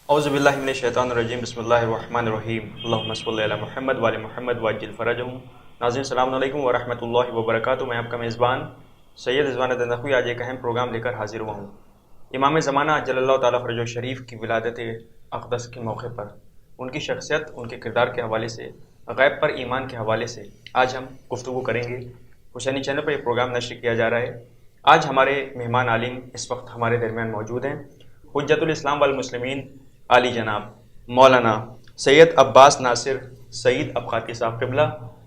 اعوذ باللہ من الشیطان الرجیم بسم اللہ الرحمن الرحیم اللہم صلی علی محمد وعلی محمد وعجل فرجہم۔ ناظرین السلام علیکم ورحمۃ اللہ وبرکاتہ۔ میں آپ کا میزبان سید رضوان دندخوی آج ایک اہم پروگرام لے کر حاضر ہوا ہوں۔ امام زمانہ جل اللہ تعالیٰ فرجہ شریف کی ولادت اقدس کے موقع پر ان کی شخصیت، ان کے کردار کے حوالے سے، غیب پر ایمان کے حوالے سے آج ہم گفتگو کریں گے۔ حسینی چینل پر یہ پروگرام نشر کیا جا رہا ہے۔ آج ہمارے مہمان عالم اس وقت ہمارے درمیان موجود ہیں۔ حجت الاسلام والمسلمین عالی جناب مولانا سید عباس ناصر سعید ابقاتی صاحب قبلہ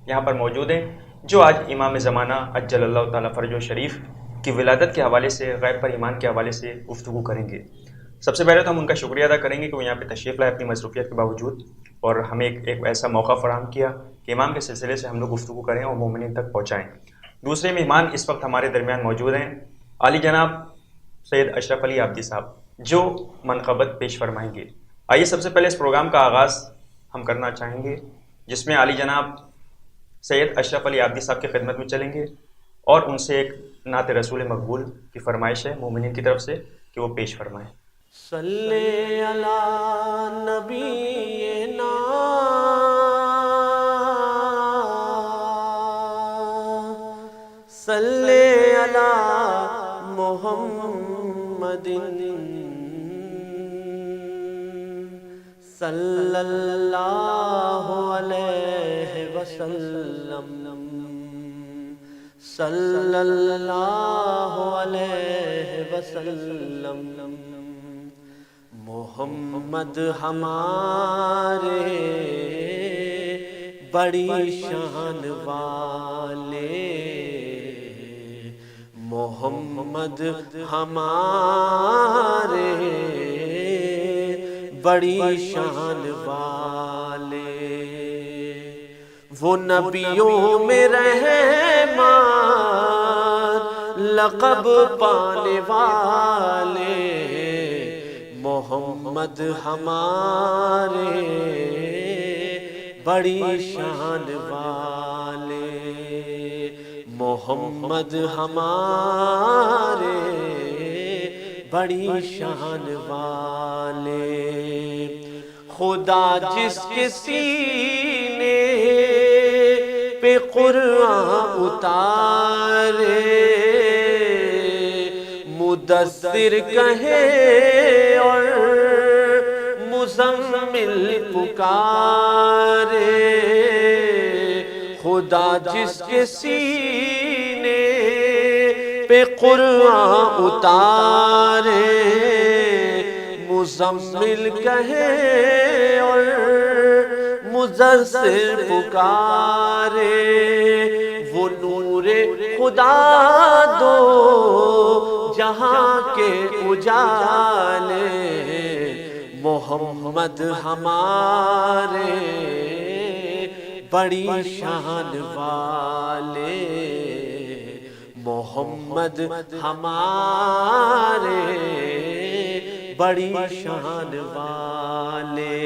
یہاں پر موجود ہیں، جو آج امام زمانہ اجل اللہ تعالیٰ فرجہ شریف کی ولادت کے حوالے سے، غیب پر ایمان کے حوالے سے گفتگو کریں گے۔ سب سے پہلے تو ہم ان کا شکریہ ادا کریں گے کہ وہ یہاں پہ تشریف لائے اپنی مصروفیت کے باوجود، اور ہمیں ایک ایسا موقع فراہم کیا کہ امام کے سلسلے سے ہم لوگ گفتگو کریں اور مومنین تک پہنچائیں۔ دوسرے مہمان اس وقت ہمارے درمیان موجود ہیں، عالی جناب سید اشرف علی عابدی صاحب، جو منقبت پیش فرمائیں گے۔ آئیے سب سے پہلے اس پروگرام کا آغاز ہم کرنا چاہیں گے، جس میں عالی جناب سید اشرف علی عابدی صاحب کی خدمت میں چلیں گے اور ان سے ایک نعت رسول مقبول کی فرمائش ہے مومنین کی طرف سے کہ وہ پیش فرمائیں۔ صلی علی نبینا صلی علی محمد صلی اللہ علیہ وسلم صلی اللہ علیہ وسلم۔ محمد ہمارے بڑی شان والے، محمد ہمارے بڑی شان والے، وہ نبیوں میں رحمان لقب پانے والے، محمد ہمارے بڑی شان والے، محمد ہمارے بڑی شان والے۔ خدا جس کے سینے پہ قرآن اتارے، مدثر کہے اور مزمل پکارے، خدا جس کے سینے پہ قرآن اتارے، مزمل کہے اور مدثر پکارے، وہ نور خدا دو جہاں کے اجالے، محمد ہمارے بڑی شان والے، محمد ہمارے بڑی شان والے۔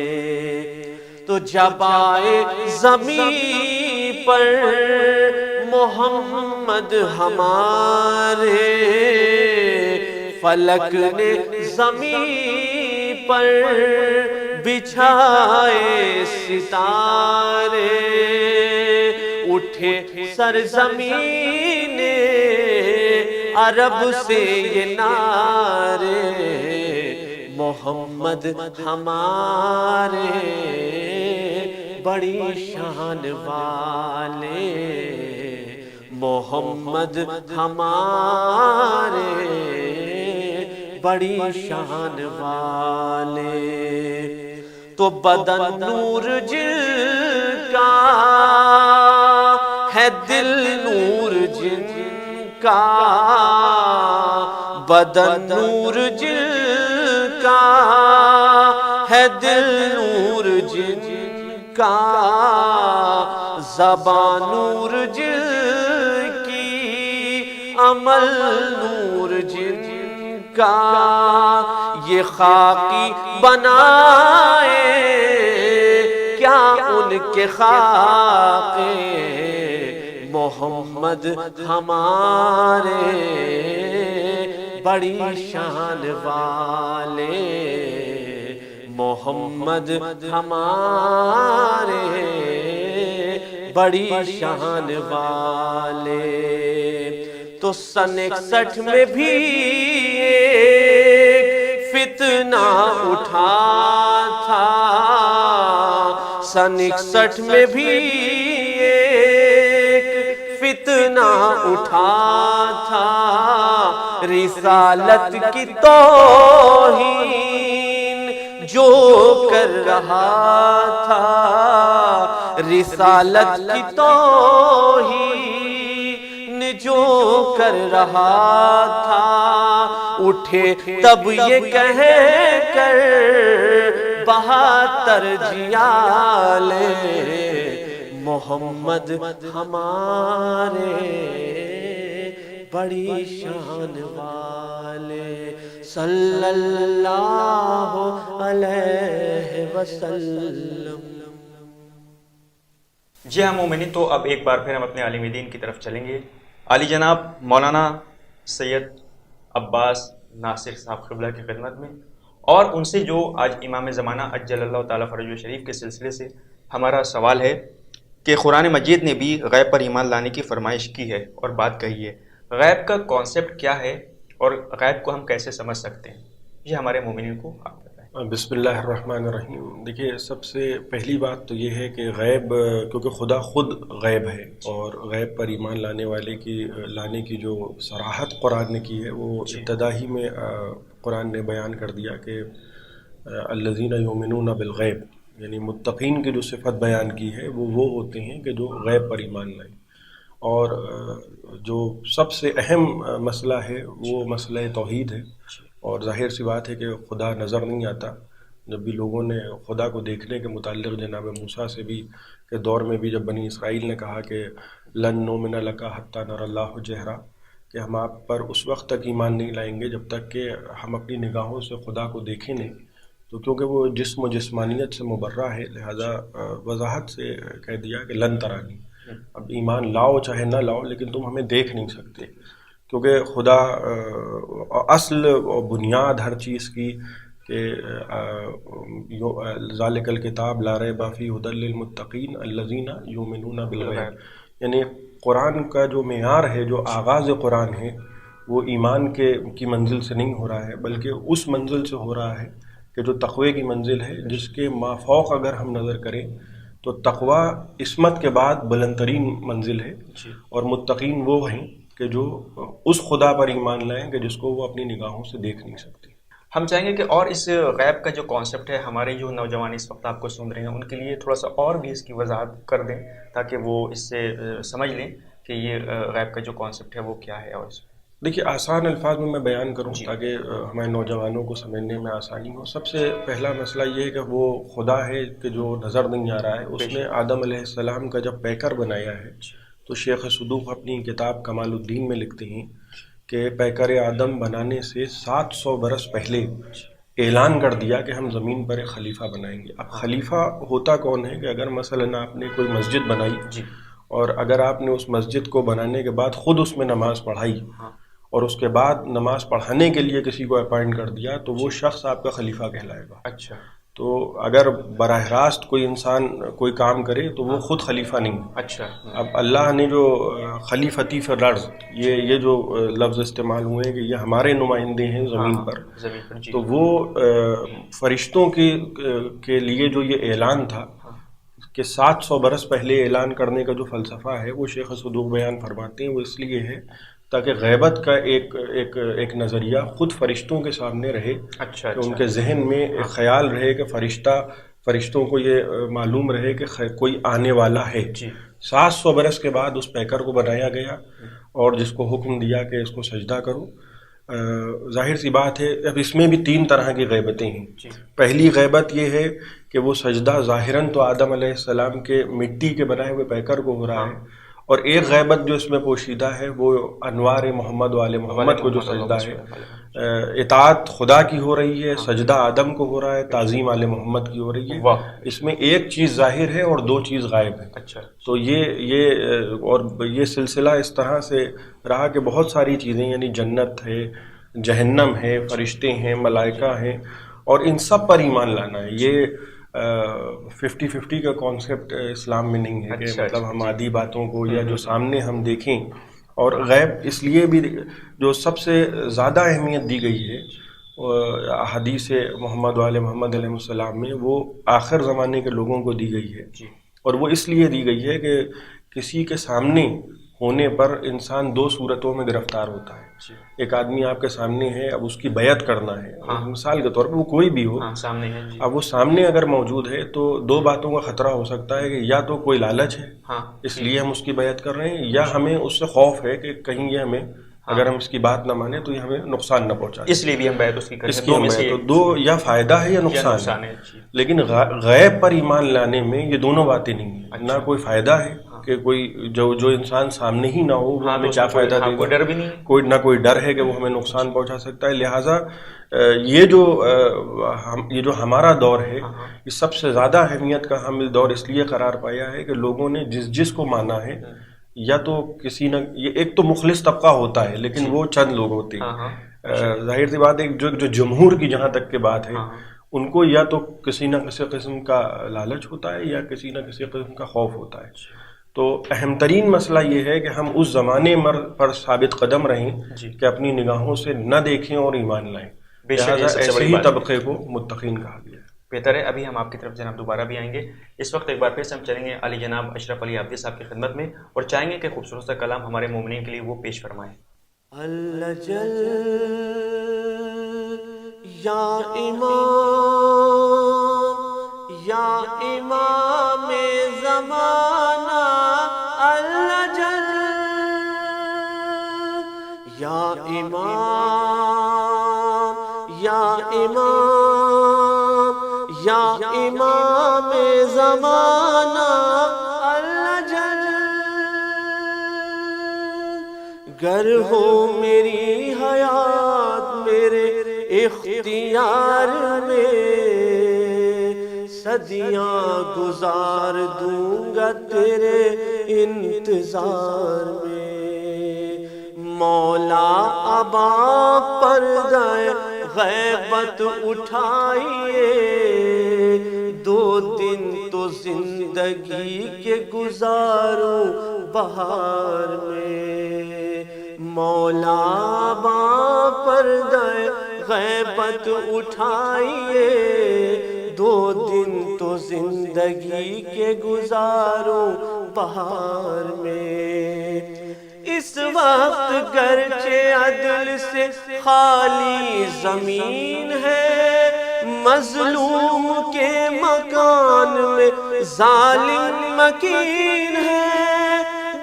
تو جب آئے زمین پر محمد ہمارے، فلک نے زمین پر بچھائے ستارے، اٹھے سرزمین عرب سے یہ نعرے، محمد ہمارے بڑی شان والے، محمد ہمارے بڑی شان والے۔ تو بدن نور جن کا ہے، دل نور جن کا، بدن نور جن کا ہے، دل نور جن کا، زبان نور جن کی، عمل نور جن کا، یہ خاکی بنائے کیا ان کے خاکے، محمد ہمارے بڑی شان والے، محمد ہمارے بڑی شان والے، تو سن 61 میں بھی ایک فتنہ اٹھا تھا، سن 61 میں بھی ایک فتنہ اٹھا تھا، رسالت کی توہین جو کر رہا تھا، رسالت کی توہین جو کر رہا تھا، اٹھے تب یہ کہہ کر 72 جیالے، محمد ہمارے بڑی شان والے، صلی اللہ علیہ وسلم۔ جی ہاں مومنین، تو اب ایک بار پھر ہم اپنے عالم دین کی طرف چلیں گے، عالی جناب مولانا سید عباس ناصر صاحب قبلہ کی خدمت میں، اور ان سے جو آج امام زمانہ عجل اللہ تعالیٰ فرجہ شریف کے سلسلے سے ہمارا سوال ہے کہ قرآن مجید نے بھی غیب پر ایمان لانے کی فرمائش کی ہے اور بات کہی ہے، غیب کا کانسیپٹ کیا ہے اور غیب کو ہم کیسے سمجھ سکتے ہیں؟ یہ ہمارے مومنین کو آپ بتائیں۔ بسم اللہ الرحمن الرحیم۔ دیکھیے، سب سے پہلی بات تو یہ ہے کہ غیب، کیونکہ خدا خود غیب ہے، اور غیب پر ایمان لانے کی جو صراحت قرآن نے کی ہے، وہ ابتدا ہی میں قرآن نے بیان کر دیا کہ الذین یؤمنون بالغیب، یعنی متقین کی جو صفت بیان کی ہے وہ ہوتے ہیں کہ جو غیب پر ایمان لائیں۔ اور جو سب سے اہم مسئلہ ہے وہ مسئلہ توحید ہے، اور ظاہر سی بات ہے کہ خدا نظر نہیں آتا۔ جب بھی لوگوں نے خدا کو دیکھنے کے متعلق جناب موسیٰ سے بھی کے دور میں بھی جب بنی اسرائیل نے کہا کہ لن نؤمن لک حتی نری اللہ جہرا، کہ ہم آپ پر اس وقت تک ایمان نہیں لائیں گے جب تک کہ ہم اپنی نگاہوں سے خدا کو دیکھیں نہیں، تو کیونکہ وہ جسم و جسمانیت سے مبرہ ہے، لہذا وضاحت سے کہہ دیا کہ لن ترانی، اب ایمان لاؤ چاہے نہ لاؤ لیکن تم ہمیں دیکھ نہیں سکتے، کیونکہ خدا اصل و بنیاد ہر چیز کی کہ ذالک الکتاب لا ریب فیہ ھدی للمتقین الذین یؤمنون بالغیب، یعنی قرآن کا جو معیار ہے، جو آغاز قرآن ہے، وہ ایمان کی منزل سے نہیں ہو رہا ہے، بلکہ اس منزل سے ہو رہا ہے کہ جو تقوی کی منزل ہے، جس کے مافوق اگر ہم نظر کریں تو تقوی عصمت کے بعد بلند ترین منزل ہے، اور متقین وہ ہیں کہ جو اس خدا پر ایمان لائیں کہ جس کو وہ اپنی نگاہوں سے دیکھ نہیں سکتے۔ ہم چاہیں گے کہ اور اس غیب کا جو کانسیپٹ ہے، ہمارے جو نوجوان اس وقت آپ کو سن رہے ہیں ان کے لیے تھوڑا سا اور بھی اس کی وضاحت کر دیں تاکہ وہ اس سے سمجھ لیں کہ یہ غیب کا جو کانسیپٹ ہے وہ کیا ہے۔ اور دیکھیے، آسان الفاظ میں بیان کروں تاکہ ہمارے نوجوانوں کو سمجھنے میں آسانی ہو۔ سب سے پہلا مسئلہ یہ ہے کہ وہ خدا ہے کہ جو نظر نہیں آ رہا ہے۔ اس نے آدم علیہ السلام کا جب پیکر بنایا ہے تو شیخ صدوق اپنی کتاب کمال الدین میں لکھتے ہیں کہ پیکر آدم بنانے سے 700 برس پہلے اعلان کر دیا کہ ہم زمین پر ایک خلیفہ بنائیں گے۔ اب خلیفہ ہوتا کون ہے کہ اگر مثلاً آپ نے کوئی مسجد بنائی اور اگر آپ نے اس مسجد کو بنانے کے بعد خود اس میں نماز پڑھائی اور اس کے بعد نماز پڑھانے کے لیے کسی کو اپائنٹ کر دیا تو وہ شخص آپ کا خلیفہ کہلائے گا۔ اچھا، تو اگر براہ راست کوئی انسان کوئی کام کرے تو وہ خود خلیفہ نہیں۔ اچھا، اب اللہ نے جو خلیفتی فی الارض یہ جو لفظ استعمال ہوئے ہیں کہ یہ ہمارے نمائندے ہیں زمین پر، تو وہ فرشتوں کے لیے جو یہ اعلان تھا کہ 700 برس پہلے اعلان کرنے کا جو فلسفہ ہے وہ شیخ صدوق بیان فرماتے ہیں، وہ اس لیے ہے تاکہ غیبت کا ایک نظریہ خود فرشتوں کے سامنے رہے، کہ ان کے ذہن میں ایک خیال رہے کہ فرشتوں کو یہ معلوم رہے کہ کوئی آنے والا ہے۔ 700 برس کے بعد اس پیکر کو بنایا گیا اور جس کو حکم دیا کہ اس کو سجدہ کرو۔ ظاہر سی بات ہے، اب اس میں بھی 3 طرح کی غیبتیں ہیں۔ پہلی غیبت یہ ہے کہ وہ سجدہ ظاہراً تو آدم علیہ السلام کے مٹی کے بنائے ہوئے پیکر کو ہو رہا ہے، اور ایک غیبت جو اس میں پوشیدہ ہے وہ انوار محمد والے محمد کو جو سجدہ ہے، اطاعت خدا کی ہو رہی ہے، سجدہ آدم کو ہو رہا ہے، تعظیم آل محمد کی ہو رہی ہے۔ اس میں ایک چیز ظاہر ہے اور 2 چیز غائب ہے۔ تو یہ سلسلہ اس طرح سے رہا کہ بہت ساری چیزیں، یعنی جنت ہے، جہنم ہے، فرشتے ہیں، ملائکہ ہیں، اور ان سب پر ایمان لانا ہے. یہ 50-50 کا کانسیپٹ اسلام میں نہیں ہے کہ مطلب ہم عادی باتوں کو یا جو سامنے ہم دیکھیں. اور غیب اس لیے بھی جو سب سے زیادہ اہمیت دی گئی ہے حدیث محمد وآل محمد علیہ السلام میں، وہ آخر زمانے کے لوگوں کو دی گئی ہے. اور وہ اس لیے دی گئی ہے کہ کسی کے سامنے ہونے پر انسان دو صورتوں میں گرفتار ہوتا ہے. ایک آدمی آپ کے سامنے ہے، اب اس کی بیعت کرنا ہے، مثال کے طور پہ وہ کوئی بھی ہو سامنے ہے. اب وہ سامنے اگر موجود ہے تو دو باتوں کا خطرہ ہو سکتا ہے کہ یا تو کوئی لالچ ہے اس لیے ہم اس کی بیعت کر رہے ہیں، یا ہمیں اس سے خوف ہے کہ کہیں یہ ہمیں اگر ہم اس کی بات نہ مانیں تو یہ ہمیں نقصان نہ پہنچائے، اس لیے بھی ہم بیعت اس کی کریں. تو دو یا فائدہ ہے یا نقصان ہے. لیکن غیب پر ایمان لانے میں یہ دونوں باتیں نہیں ہیں. نہ کوئی فائدہ ہے کہ کوئی جو انسان سامنے ہی نہ ہو وہ ہمیں کیا فائدہ دے گا، ڈر بھی نہیں، کوئی نہ کوئی ڈر ہے کہ وہ ہمیں نقصان پہنچا سکتا ہے. لہٰذا یہ جو ہمارا دور ہے یہ سب سے زیادہ اہمیت کا حامل دور اس لیے قرار پایا ہے کہ لوگوں نے جس کو مانا ہے، یا تو کسی نہ یہ ایک تو مخلص طبقہ ہوتا ہے لیکن وہ چند لوگ ہوتے ہیں. ظاہر سی بات ہے جو جمہور کی جہاں تک کی بات ہے ان کو یا تو کسی نہ کسی قسم کا لالچ ہوتا ہے یا کسی نہ کسی قسم کا خوف ہوتا ہے. تو اہم ترین مسئلہ یہ ہے کہ ہم اس زمانے پر ثابت قدم رہیں کہ اپنی نگاہوں سے نہ دیکھیں اور ایمان لائیں. لہٰذا ایسے ہی طبقے کو متقین کہا گیا ہے. بہتر ہے. ابھی ہم آپ کی طرف جناب دوبارہ بھی آئیں گے. اس وقت ایک بار پھر سے ہم چلیں گے علی جناب اشرف علی عابدی صاحب کی خدمت میں اور چاہیں گے کہ خوبصورت سا کلام ہمارے مومنین کے لیے وہ پیش فرمائیں. اللہ جل یا امام زمانہ، اللہ جل یا امام زمانہ، اللہ جل گر ہو میری حیات میرے اختیار میں، صدیاں گزار دوں گا تیرے انتظار میں. مولا ابا پردہ غیبت اٹھائیے، 2 دن تو زندگی کے گزاروں بہار میں. مولا ابا پردہ غیبت اٹھائیے، 2 دن تو زندگی کے گزاروں بہار میں. اس وقت گرچہ عدل سے خالی زمین ہے، مظلوم کے مکان میں ظالم مکین ہے.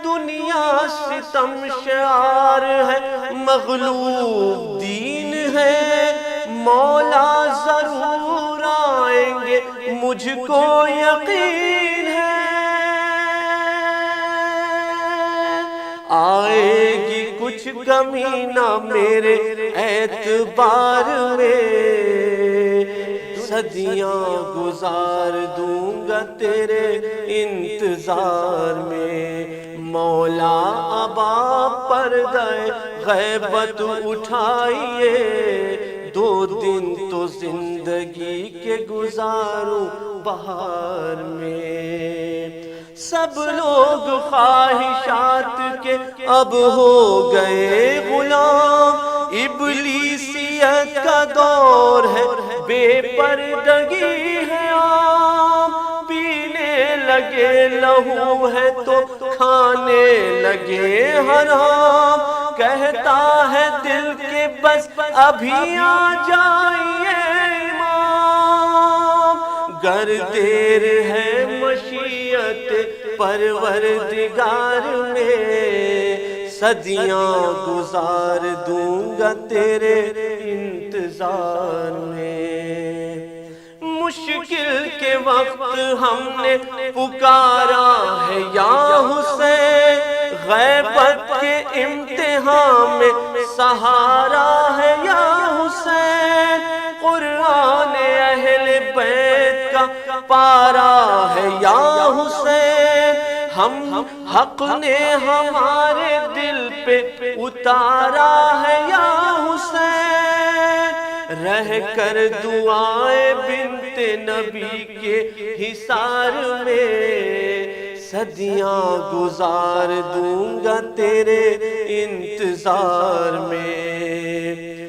دنیا ستم شعار ہے، مغلوب دین ہے. مولا ضرور آئیں گے مجھ کو یقین ہے. آئے گی کچھ کمی نہ میرے اعتبار میں، صدیاں گزار دوں گا تیرے انتظار میں. مولا ابا پردہ غیبت اٹھائیے، 2 دن تو زندگی کے گزاروں بہار میں. سب لوگ خواہشات کے اب ہو گئے غلام، ابلیسیت کا دور ہے، بے پردگی ہے عام. پینے لگے لہو ہے تو کھانے لگے حرام، کہتا ہے دل کے بس ابھی آ جائیے امام. گر دیر ہے مشیت پروردگار میں، صدیاں گزار دوں گا تیرے انتظار میں. مشکل کے وقت ہم نے پکارا ہے یا حسین، غیبت کے امتحان میں سہارا ہے یا حسین. قرآن اہل بیت کا پارا ہے یا حسین، ہم حق نے ہمارے دل پہ اتارا ہے یا حسین. رہ کر دعائیں بنت نبی کے حصار میں، صدیاں گزار دوں گا تیرے انتظار میں۔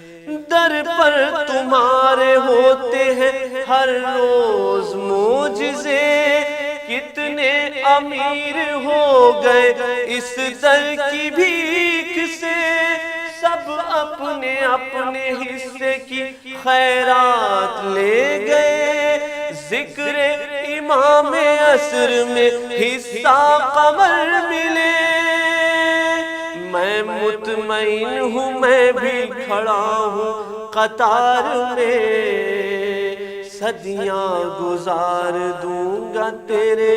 در پر تمہارے ہوتے ہیں ہر روز معجزے، کتنے امیر ہو گئے اس در کی بھیک سے، سب اپنے اپنے حصے کی خیرات لے گئے، ذکر امام عصر میں حصہ قمر ملے۔ میں مطمئن ہوں میں بھی کھڑا ہوں قطار میں، صدیاں گزار دوں گا تیرے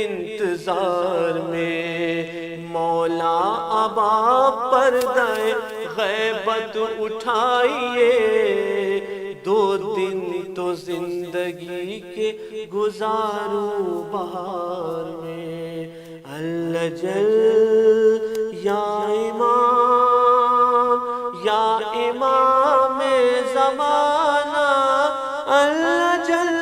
انتظار میں۔ مولا ابا پردہ غیبت اٹھائیے، 2 دن تو زندگی کے گزاروں بہار میں۔ اللہ جل یا امام زمانہ، اللہ جل۔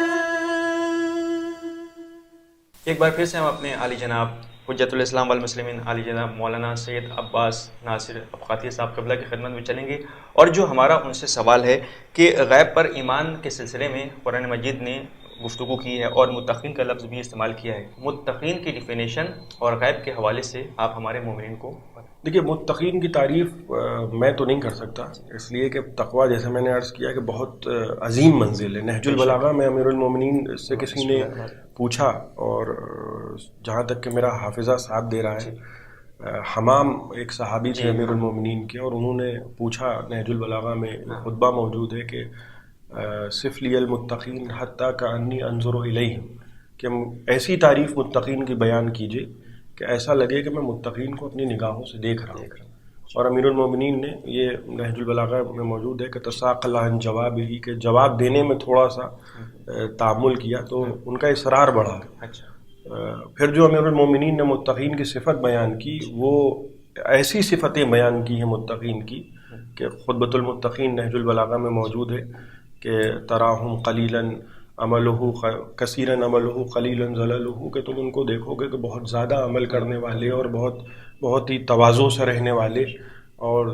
ایک بار پھر سے ہم اپنے عالی جناب حجت الاسلام والمسلمین عالی جناب مولانا سید عباس ناصر ابقاتی صاحب قبلہ کی خدمت میں چلیں گے، اور جو ہمارا ان سے سوال ہے کہ غیب پر ایمان کے سلسلے میں قرآن مجید نے گفتگو کی ہے اور متقین کا لفظ بھی استعمال کیا ہے، متقین کی ڈیفینیشن اور غیب کے حوالے سے آپ ہمارے مومنین کو بتائیں۔ دیکھیے، متقین کی تعریف میں تو نہیں کر سکتا، اس لیے کہ تقویٰ جیسے میں نے عرض کیا کہ بہت عظیم منزل ہے۔ نہج البلاغہ میں امیر المومنین سے کسی نے پوچھا، اور جہاں تک کہ میرا حافظہ ساتھ دے رہا ہے، حمام ایک صحابی تھے امیر المومنین کے، اور انہوں نے پوچھا، نہج البلاغہ میں خطبہ موجود ہے کہ صف لی المتقین حتیٰ کانی انظر الیہم، کہ ایسی تعریف متقین کی بیان کیجیے کہ ایسا لگے کہ میں متقین کو اپنی نگاہوں سے دیکھ رہا ہوں۔ اور امیر المومنین نے یہ نہج البلاغہ میں موجود ہے کہ تساقل عن جواب ہی، کہ جواب دینے میں تھوڑا سا تعامل کیا تو ان کا اصرار بڑھا۔ پھر جو امیر المومنین نے متقین کی صفت بیان کی، وہ ایسی صفتیں بیان کی ہیں متقین کی کہ خطبۃ المتقین نہج البلاغہ میں موجود ہے کہ تراہم قلیلاً عملہ کثیراً عملہ قلیلاً ضللہ، کہ تم ان کو دیکھو گے کہ بہت زیادہ عمل کرنے والے اور بہت ہی تواضع سے رہنے والے، اور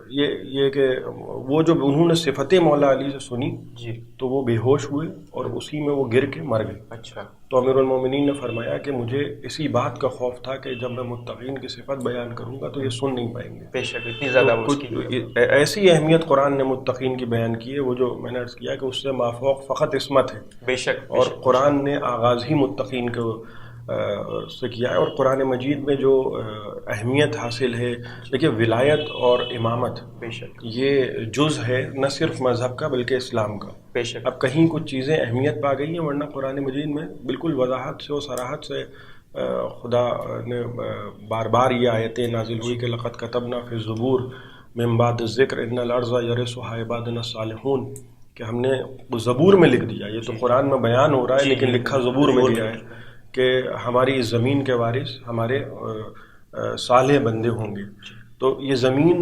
یہ کہ وہ جو انہوں نے صفتیں مولا علی سے سنی تو وہ بے ہوش ہوئے اور اسی میں وہ گر کے مر گئے۔ اچھا، تو امیر المومنین نے فرمایا کہ مجھے اسی بات کا خوف تھا کہ جب میں متقین کی صفت بیان کروں گا تو یہ سن نہیں پائیں گے۔ بے شک اتنی زیادہ کچھ ایسی اہمیت قرآن نے متقین کی بیان کی ہے، وہ جو میں نے عرض کیا کہ اس سے مافوق فقط عصمت ہے۔ بے شک، اور قرآن نے آغاز ہی متقین کو سے کیا ہے، اور قرآن مجید میں جو اہمیت حاصل ہے، دیکھیے ولایت اور امامت بے شک یہ جز ہے نہ صرف مذہب کا بلکہ اسلام کا۔ بے شک اب کہیں کچھ چیزیں اہمیت پا گئی ہیں، ورنہ قرآن مجید میں بالکل وضاحت سے اور صراحت سے خدا نے بار بار یہ آیتیں نازل ہوئی کہ لقد کتبنا فی الزبور من بعد الذکر ان الارض یرثها عبادنا الصالحون، کہ ہم نے زبور میں لکھ دیا۔ یہ تو قرآن میں بیان ہو رہا ہے لیکن لکھا زبور میں گیا ہے کہ ہماری اس زمین کے وارث ہمارے صالح بندے ہوں گے۔ تو یہ زمین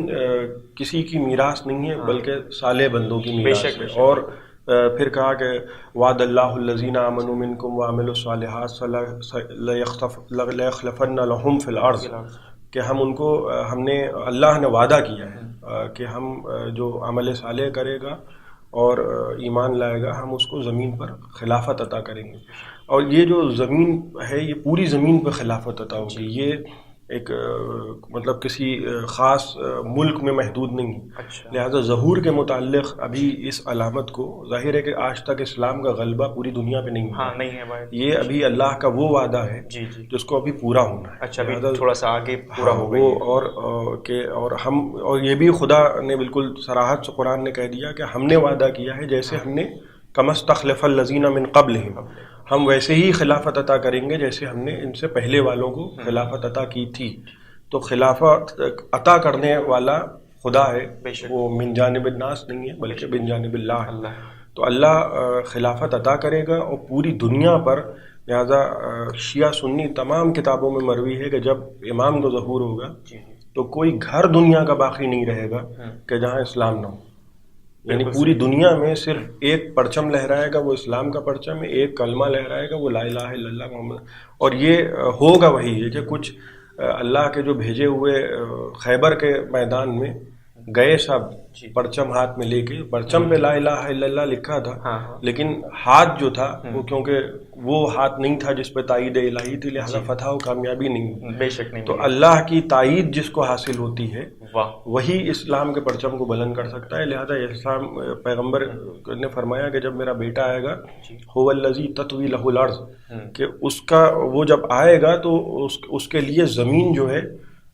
کسی کی میراث نہیں ہے بلکہ صالح بندوں کی میراث ہے۔ اور پھر کہا کہ وعد اللہ الذین آمنوا منکم وعملوا الصالحات لیخلفن لہم فی الارض، کہ ہم نے اللہ نے وعدہ کیا ہے کہ ہم جو عمل صالح کرے گا اور ایمان لائے گا ہم اس کو زمین پر خلافت عطا کریں گے۔ اور یہ جو زمین ہے یہ پوری زمین پہ خلافت عطا ہوگی، یہ ایک مطلب کسی خاص ملک میں محدود نہیں ہے۔ لہذا ظہور کے متعلق ابھی اس علامت کو ظاہر ہے کہ آج تک اسلام کا غلبہ پوری دنیا پہ نہیں ہوا، یہ ابھی اللہ کا وہ وعدہ ہے جس کو ابھی پورا ہونا ہے۔ اچھا، تھوڑا سا آگے پورا ہو گئی اور یہ بھی خدا نے بالکل صراحت سے قرآن نے کہہ دیا کہ ہم نے وعدہ کیا ہے جیسے ہم نے کما استخلف الذین من قبلہم، ہم ویسے ہی خلافت عطا کریں گے جیسے ہم نے ان سے پہلے والوں کو خلافت عطا کی تھی۔ تو خلافت عطا کرنے والا خدا ہے، وہ من جانب الناس نہیں ہے بلکہ من جانب اللہ ہے۔ تو اللہ خلافت عطا کرے گا اور پوری دنیا پر، لہذا شیعہ سنی تمام کتابوں میں مروی ہے کہ جب امام کو ظہور ہوگا تو کوئی گھر دنیا کا باقی نہیں رہے گا کہ جہاں اسلام نہ ہو۔ یعنی پوری دنیا میں صرف ایک پرچم لہرائے گا، وہ اسلام کا پرچم ہے، ایک کلمہ لہرائے گا، وہ لا الہ الا اللہ محمد. اور یہ ہوگا وہی ہے کہ کچھ اللہ کے جو بھیجے ہوئے خیبر کے میدان میں گئے سب پرچم ہاتھ میں لے کے، پرچم پہ لا الہ الا اللہ لکھا تھا، لیکن ہاتھ جو تھا وہ کیونکہ وہ ہاتھ نہیں تھا جس پہ تائید الہی تھی، لہذا فتح و کامیابی نہیں. بے شک نہیں. تو اللہ کی تائید جس کو حاصل ہوتی ہے وہی اسلام کے پرچم کو بلند کر سکتا ہے. لہذا اسلام پیغمبر نے فرمایا کہ جب میرا بیٹا آئے گا هو الذی تطوی لہ الارض، کہ اس کا وہ جب آئے گا تو اس کے لیے زمین جو ہے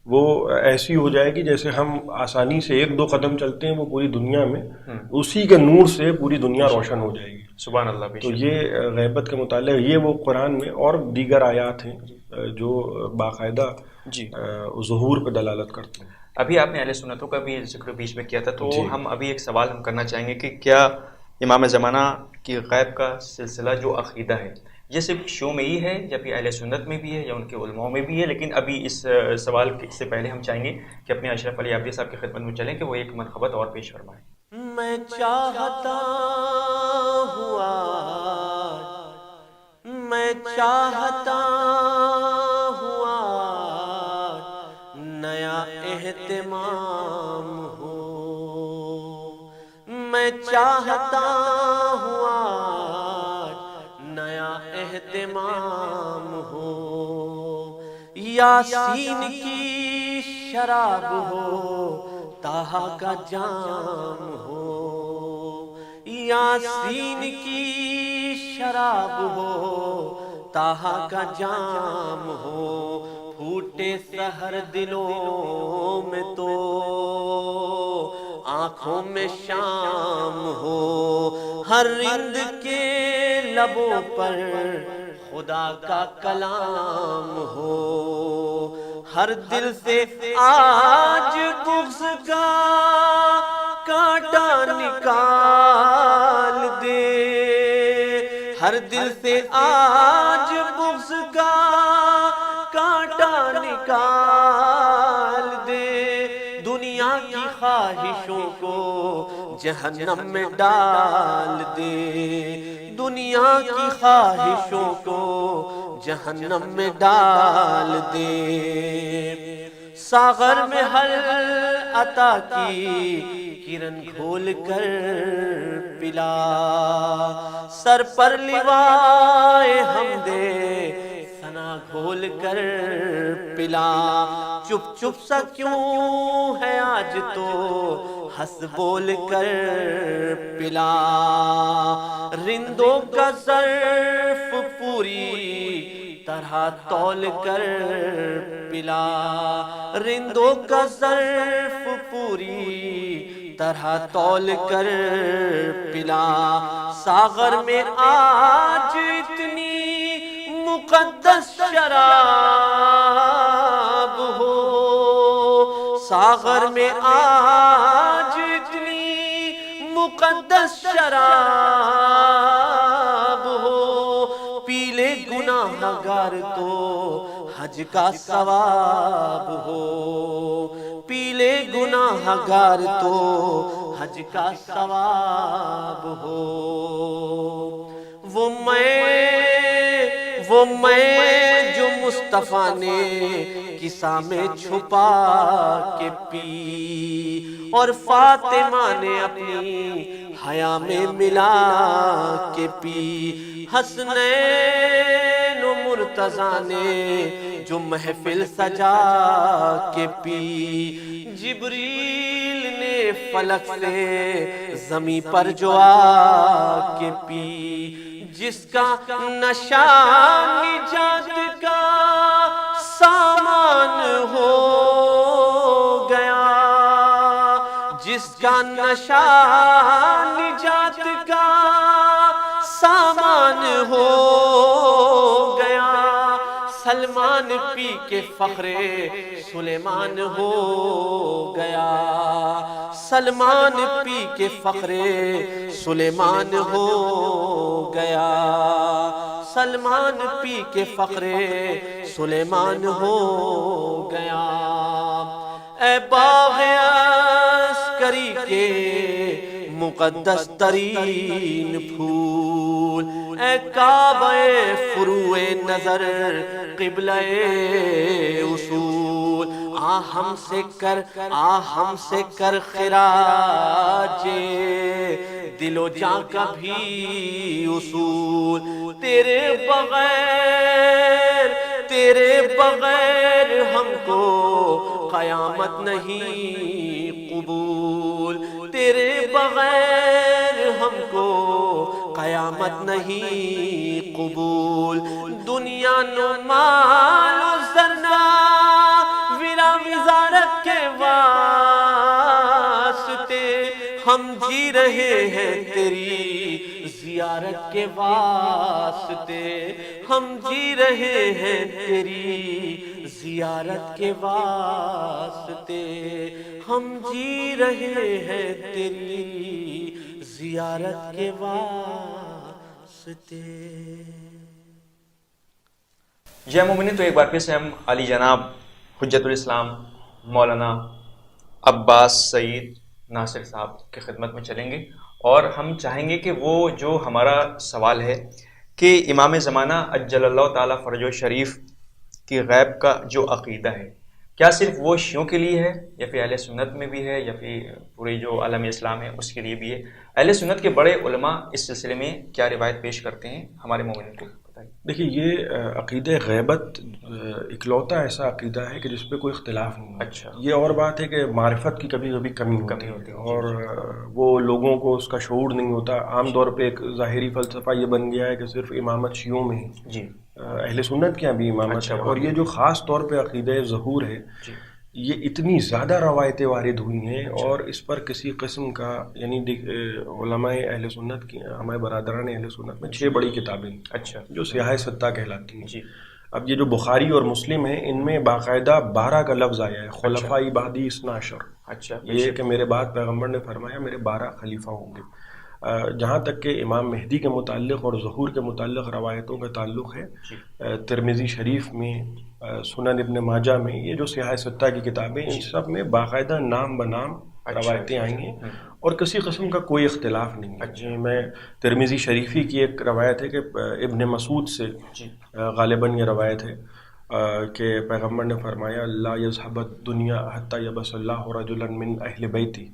وہ ایسی ہو جائے گی جیسے ہم آسانی سے ایک دو قدم چلتے ہیں، وہ پوری دنیا میں اسی کے نور سے پوری دنیا روشن ہو جائے گی. سبحان اللہ. تو یہ غیبت کے متعلق یہ وہ قرآن میں اور دیگر آیات ہیں جو باقاعدہ ظہور پہ دلالت کرتے ہیں. ابھی آپ نے اہل سنتوں کا بھی ذکر بیچ میں کیا تھا، تو ہم ابھی ایک سوال ہم کرنا چاہیں گے کہ کیا امام زمانہ کی غیب کا سلسلہ جو عقیدہ ہے یہ صرف شیعوں میں ہی ہے یا پھر اہل سنت میں بھی ہے یا ان کے علماء میں بھی ہے؟ لیکن ابھی اس سوال سے پہلے ہم چاہیں گے کہ اپنے اشرف علی عابدی صاحب کی خدمت میں چلیں کہ وہ ایک منقبت اور پیش فرمائیں. میں چاہتا ہوا، میں چاہتا ہوا نیا اہتمام ہو، میں چاہتا ہوا نیا اہتمام ہو، یاسین کی شراب ہو طٰہٰ کا جام ہو، یاسین کی شراب ہو طٰہٰ کا جام ہو، پھوٹے سحر دلوں میں تو آنکھوں میں شام ہو، ہر رند کے لبوں پر خدا کا کلام ہو، ہر دل سے آج بغض کا کانٹا نکال دے، ہر دل سے آج بغض کا کانٹا نکال دے، دنیا کی خواہشوں کو جہنم میں ڈال دے، دنیا کی خواہشوں کو جہنم میں ڈال دے، ساغر میں ہر عطا کی کرن کھول کر پلا، سر پر لوائے حمدِ ثنا کھول کر پلا، چپ چپ سا کیوں ہے آج تو ہنس بول کر پلا، رندوں کا ظرف پوری طرح تول کر پلا، رندوں کا ظرف پوری طرح تول کر پلا، ساغر میں آج اتنی مقدس شراب ہو، ساغر میں آج اتنی مقدس شراب ہو، پی لے گناہ گار تو حج کا ثواب ہو، پی لے گناہ گار تو حج کا ثواب ہو، وہ میں جو مصطفیٰ نے قصہ میں چھپا کے پی، اور فاطمہ نے اپنی حیا میں ملا کے پی، حسنین و مرتضیٰ نے جو محفل سجا کے پی، جبریل نے فلک سے زمین پر جو آ کے پی، جس کا نشہ نجات کا سامان ہو گیا، جس کا نشہ نجات کا سامان ہو گیا، سلمان پی کے فخر سلیمان ہو گیا، سلمان پی کے فخر سلیمان ہو گیا، سلمان پی کے فخر سلیمان ہو گیا، اے باغ عسکری کے مقدس ترین پھول، اے کعبہ فروع نظر قبلہ اصول، آ ہم سے کر خراج دل و جاں کا بھی اصول، تیرے بغیر ہم کو قیامت نہیں قبول، تیرے بغیر ہم کو قیامت نہیں قبول، دنیا نو مال و زرنا ویرا وزارت کے واسطے، ہم جی رہے ہیں تیری زیارت کے واسطے، ہم جی رہے ہیں تیری زیارت کے واسطے، ہم جی رہے ہیں تیری زیارت کے واسطے۔ جی مومنین، تو ایک بار پھر سے ہم علی جناب حجت الاسلام مولانا عباس سعید ناصر صاحب کی خدمت میں چلیں گے، اور ہم چاہیں گے کہ وہ جو ہمارا سوال ہے کہ امام زمانہ عجل اللہ تعالیٰ فرجہ شریف کی غیب کا جو عقیدہ ہے، کیا صرف وہ شیعوں کے لیے ہے یا پھر اہل سنت میں بھی ہے یا پھر پوری جو عالم اسلام ہے اس کے لیے بھی ہے؟ اہل سنت کے بڑے علماء اس سلسلے میں کیا روایت پیش کرتے ہیں ہمارے مومنین کو بتائیے۔ دیکھیے، یہ عقیدہ غیبت اکلوتا ایسا عقیدہ ہے کہ جس پہ کوئی اختلاف نہیں ہے۔ اچھا، یہ اور بات ہے کہ معرفت کی کبھی کبھی کمی ہوتی ہے اور وہ لوگوں کو اس کا شعور نہیں ہوتا۔ عام طور پہ ایک ظاہری فلسفہ یہ بن گیا ہے کہ صرف امامت شیعوں میں ہے، جی، اہل سنت کے یہاں بھی امامت ہے، اور یہ جو خاص طور پہ عقیدہ ظہور ہے، یہ اتنی زیادہ روایتیں وارد ہوئی ہیں، اور اس پر کسی قسم کا یعنی علماء اہل سنت کی، ہمارے برادران اہل سنت میں 6 بڑی کتابیں اچھا جو سیاہ ستہ کہلاتی ہیں۔ جی، اب یہ جو بخاری اور مسلم ہیں، ان میں باقاعدہ 12 کا لفظ آیا ہے، خلفاء بعدی 12۔ اچھا، یہ کہ میرے بعد پیغمبر نے فرمایا میرے 12 خلیفہ ہوں گے۔ جہاں تک کہ امام مہدی کے متعلق اور ظہور کے متعلق روایتوں کا تعلق ہے، ترمذی شریف میں، سنن ابن ماجہ میں، یہ جو سیاہ ستہ کی کتابیں، ان سب میں باقاعدہ نام بنام روایتیں آئی ہیں اور کسی قسم کا کوئی اختلاف نہیں ہے۔ میں ترمذی شریفی کی ایک روایت ہے کہ ابن مسعود سے غالباً یہ روایت ہے کہ پیغمبر نے فرمایا لا یذهب الدنیا حتی یبعث اللہ رجلا من اہل بیتی،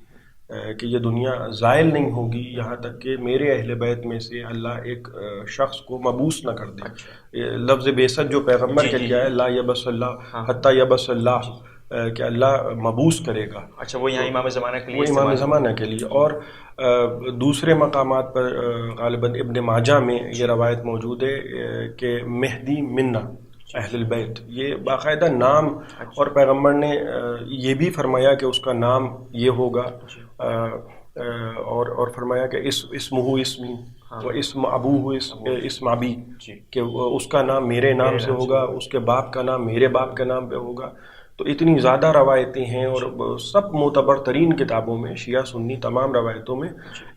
کہ یہ دنیا زائل نہیں ہوگی یہاں تک کہ میرے اہل بیت میں سے اللہ ایک شخص کو مبعوث نہ کر دے۔ لفظ بعثت جو پیغمبر کے لیے ہے، لا یبعث اللہ حتی یبعث اللہ، کہ اللہ مبعوث کرے گا۔ اچھا، وہ یہاں امام زمانہ کے لیے، وہ امام زمانہ کے لیے۔ اور دوسرے مقامات پر غالباً ابن ماجہ میں یہ روایت موجود ہے کہ مہدی منا اہل البیت، یہ باقاعدہ نام، اور پیغمبر نے یہ بھی فرمایا کہ اس کا نام یہ ہوگا، اور فرمایا کہ اسمہ اسمی و اسم ابوہ اسم ابی، کہ اس کا نام میرے نام سے ہوگا، اس کے باپ کا نام میرے باپ کے نام پہ ہوگا۔ تو اتنی زیادہ روایتیں ہیں، اور سب معتبر ترین کتابوں میں، شیعہ سنی تمام روایتوں میں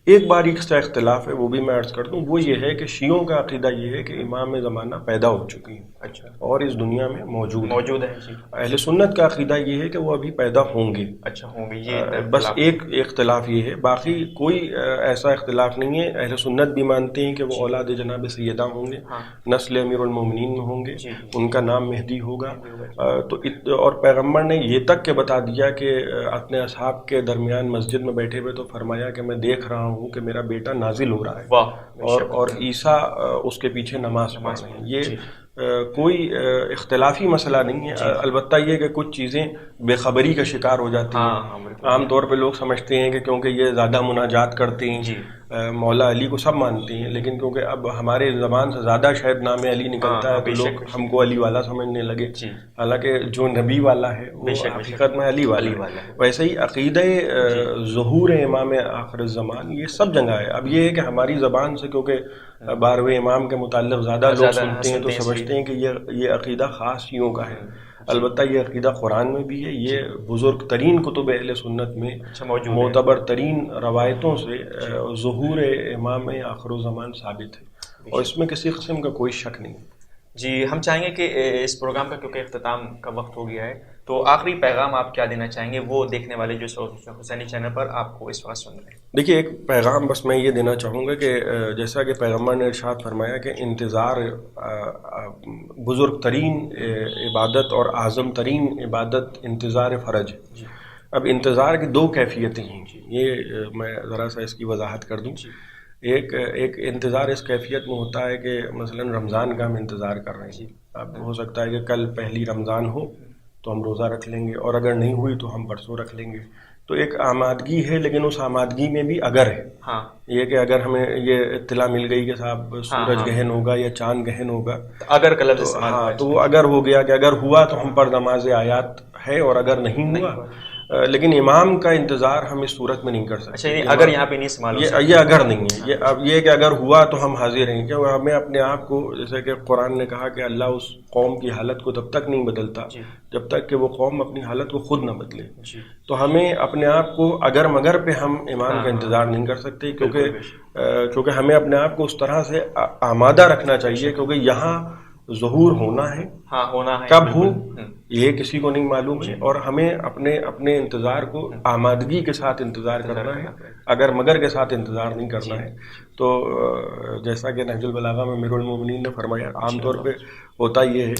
ایک باریک سا اختلاف ہے، وہ بھی میں عرض کر دوں، وہ یہ ہے کہ شیعوں کا عقیدہ یہ ہے کہ امام زمانہ پیدا ہو چکی ہیں، اچھا، اور اس دنیا میں موجود ہے۔ جی، اہل سنت کا عقیدہ یہ ہے کہ وہ ابھی پیدا ہوں گے۔ اچھا، ہوں گے، یہ بس ایک اختلاف یہ ہے، باقی کوئی ایسا اختلاف نہیں ہے۔ اہل سنت بھی مانتے ہیں کہ وہ اولاد جناب سیدہ ہوں گے، نسل امیر المومنین میں ہوں گے، ان کا نام مہدی ہوگا۔ اور پیغمبر نے یہ تک کہ بتا دیا کہ اپنے اصحاب کے درمیان مسجد میں بیٹھے ہوئے تو فرمایا کہ میں دیکھ رہا ہوں کہ میرا بیٹا نازل ہو رہا ہے، اور عیسیٰ اس کے پیچھے نماز پڑھ رہے ہیں۔ یہ کوئی اختلافی مسئلہ نہیں ہے، البتہ یہ کہ کچھ چیزیں بے خبری کا شکار ہو جاتی ہیں۔ عام طور پہ لوگ سمجھتے ہیں کہ کیونکہ یہ زیادہ مناجات کرتے ہیں، مولا علی کو سب مانتے ہیں، لیکن کیونکہ اب ہمارے زبان سے زیادہ شاید نام علی نکلتا ہے تو لوگ ہم کو علی والا سمجھنے لگے، حالانکہ جو نبی والا ہے وہ حقیقت میں علی والا ہے۔ ویسے ہی عقیدہ ظہور امام آخر الزمان یہ سب جگہ ہے۔ اب یہ ہے کہ ہماری زبان سے کیونکہ 12ویں امام کے متعلق زیادہ لوگ سنتے ہیں تو سمجھتے ہیں کہ یہ عقیدہ خاص شیعوں کا ہے، البتہ یہ عقیدہ قرآن میں بھی ہے، یہ بزرگ ترین کتب اہل سنت میں معتبر ترین روایتوں سے ظہور امام آخر الزمان ثابت ہے، اور اس میں کسی قسم کا کوئی شک نہیں ہے۔ جی، ہم چاہیں گے کہ اس پروگرام کا کیونکہ اختتام کا وقت ہو گیا ہے تو آخری پیغام آپ کیا دینا چاہیں گے وہ دیکھنے والے جو حسینی چینل پر آپ کو اس وقت سن رہے ہیں؟ دیکھیے ایک پیغام بس میں یہ دینا چاہوں گا کہ جیسا کہ پیغمبر نے ارشاد فرمایا کہ انتظار بزرگ ترین عبادت اور اعظم ترین عبادت انتظار فرج ہے. اب انتظار کی دو کیفیتیں ہیں، یہ میں ذرا سا اس کی وضاحت کر دوں. ایک انتظار اس کیفیت میں ہوتا ہے کہ مثلا رمضان کا ہم انتظار کر رہے ہیں. اب ہو سکتا ہے کہ کل پہلی رمضان ہو تو ہم روزہ رکھ لیں گے، اور اگر نہیں ہوئی تو ہم پرسوں رکھ لیں گے. تو ایک آمادگی ہے، لیکن اس آمادگی میں بھی اگر ہے. یہ کہ اگر ہمیں یہ اطلاع مل گئی کہ صاحب سورج گہن ہوگا یا چاند گہن ہوگا، اگر کا لفظ تو وہ اگر ہو گیا کہ اگر ہوا تو ہم پر نماز آیات ہے، اور اگر نہیں ہوا لیکن امام کا انتظار ہم اس صورت میں نہیں کر سکتے. اگر یہاں پہ نہیں استعمال یہ اگر نہیں ہے، یہ کہ اگر ہوا تو ہم حاضر ہیں. کیونکہ ہمیں اپنے آپ کو، جیسے کہ قرآن نے کہا کہ اللہ اس قوم کی حالت کو تب تک نہیں بدلتا جب تک کہ وہ قوم اپنی حالت کو خود نہ بدلے. تو ہمیں اپنے آپ کو اگر مگر پہ ہم امام کا انتظار نہیں کر سکتے، کیونکہ ہمیں اپنے آپ کو اس طرح سے آمادہ رکھنا چاہیے، کیونکہ یہاں ظہور ہونا ہے، کب ہو یہ کسی کو نہیں معلوم ہے، اور ہمیں اپنے انتظار کو آمادگی کے ساتھ انتظار کرنا ہے، اگر مگر کے ساتھ انتظار نہیں کرنا ہے. تو جیسا کہ نہج البلاغہ میں امیر المومنین نے فرمایا، عام طور پہ ہوتا یہ ہے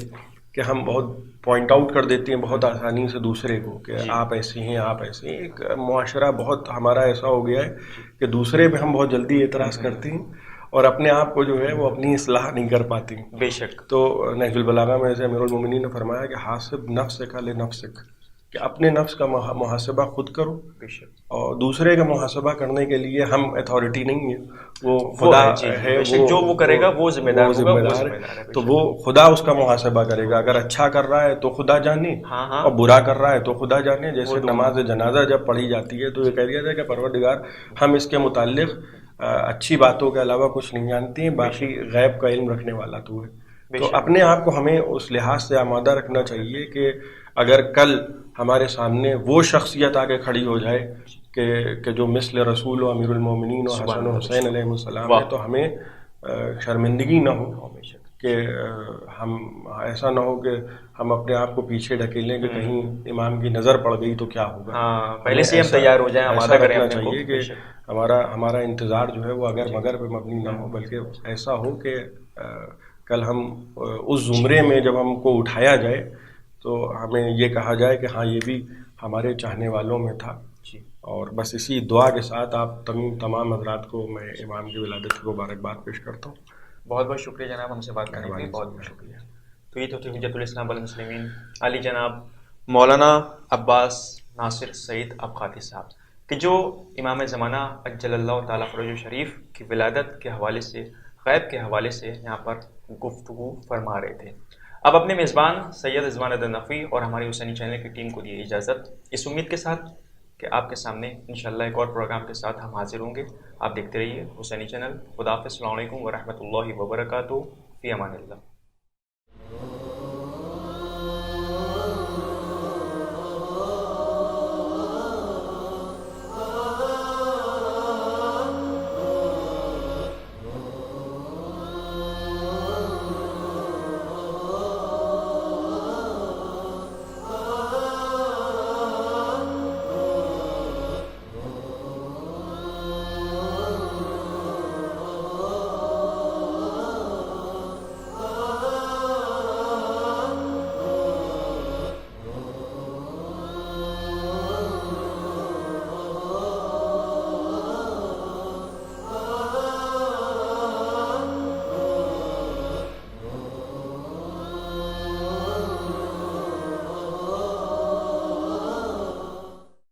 کہ ہم بہت پوائنٹ آؤٹ کر دیتے ہیں بہت آسانی سے دوسرے کو کہ آپ ایسے ہیں، آپ ایسے ہیں. ایک معاشرہ بہت ہمارا ایسا ہو گیا ہے کہ دوسرے پہ ہم بہت جلدی اعتراض کرتے ہیں اور اپنے آپ کو جو ہے وہ اپنی اصلاح نہیں کر پاتی. بے شک. تو نہج البلاغہ میں ایسے امیر المومنین نے فرمایا کہ حاسب نفسک لنفسک، کہ اپنے نفس کا محاسبہ خود کرو، اور دوسرے کا محاسبہ کرنے کے لیے ہم اتھارٹی نہیں ہے، وہ خدا ہے، جو وہ کرے گا وہ ذمہ دار ہے. تو وہ خدا اس کا محاسبہ کرے گا. اگر اچھا کر رہا ہے تو خدا جانے، اور برا کر رہا ہے تو خدا جانے. جیسے نماز جنازہ جب پڑھی جاتی ہے تو یہ کہہ دیا جائے کہ پروردگار ہم اس کے متعلق اچھی باتوں کے علاوہ کچھ نہیں جانتے ہیں، باقی غیب کا علم رکھنے والا تو ہے. تو اپنے آپ کو ہمیں اس لحاظ سے آمادہ رکھنا چاہیے کہ اگر کل ہمارے سامنے وہ شخصیت آگے کھڑی ہو جائے کہ جو مثل رسول و امیر المومنین و حسن و حسین علیہ السلام ہے، تو ہمیں شرمندگی نہ ہو کہ ہم ایسا نہ ہو کہ ہم اپنے آپ کو پیچھے ڈھکیلیں کہ کہیں امام کی نظر پڑ گئی تو کیا ہوگا. پہلے سے ہم تیار ہو جائیں، ایسا کرنا چاہیے کہ ہمارا انتظار جو ہے وہ اگر مگر پہ مبنی نہ ہو، بلکہ ایسا ہو کہ کل ہم اس زمرے میں جب ہم کو اٹھایا جائے تو ہمیں یہ کہا جائے کہ ہاں یہ بھی ہمارے چاہنے والوں میں تھا. اور بس اسی دعا کے ساتھ آپ تمام حضرات کو میں امام کی ولادت کی مبارکباد پیش کرتا ہوں. بہت بہت شکریہ جناب ہم سے بات کرنے کے لیے، بہت بہت شکریہ. تو یہ تو تھی حجت الاسلام والمسلمین علی جناب مولانا عباس ناصر سعید ابقاتی صاحب، کہ جو امام زمانہ عجل اللہ تعالیٰ فرجہ شریف کی ولادت کے حوالے سے، غیب کے حوالے سے یہاں پر گفتگو فرما رہے تھے. اب اپنے میزبان سید رضوان نقوی اور ہماری حسینی چینل کی ٹیم کو دیے اجازت، اس امید کے ساتھ کہ آپ کے سامنے انشاءاللہ ایک اور پروگرام کے ساتھ ہم حاضر ہوں گے. آپ دیکھتے رہیے حسینی چینل. خدا حافظ. السلام علیکم ورحمۃ اللہ وبرکاتہ. فی امان اللہ.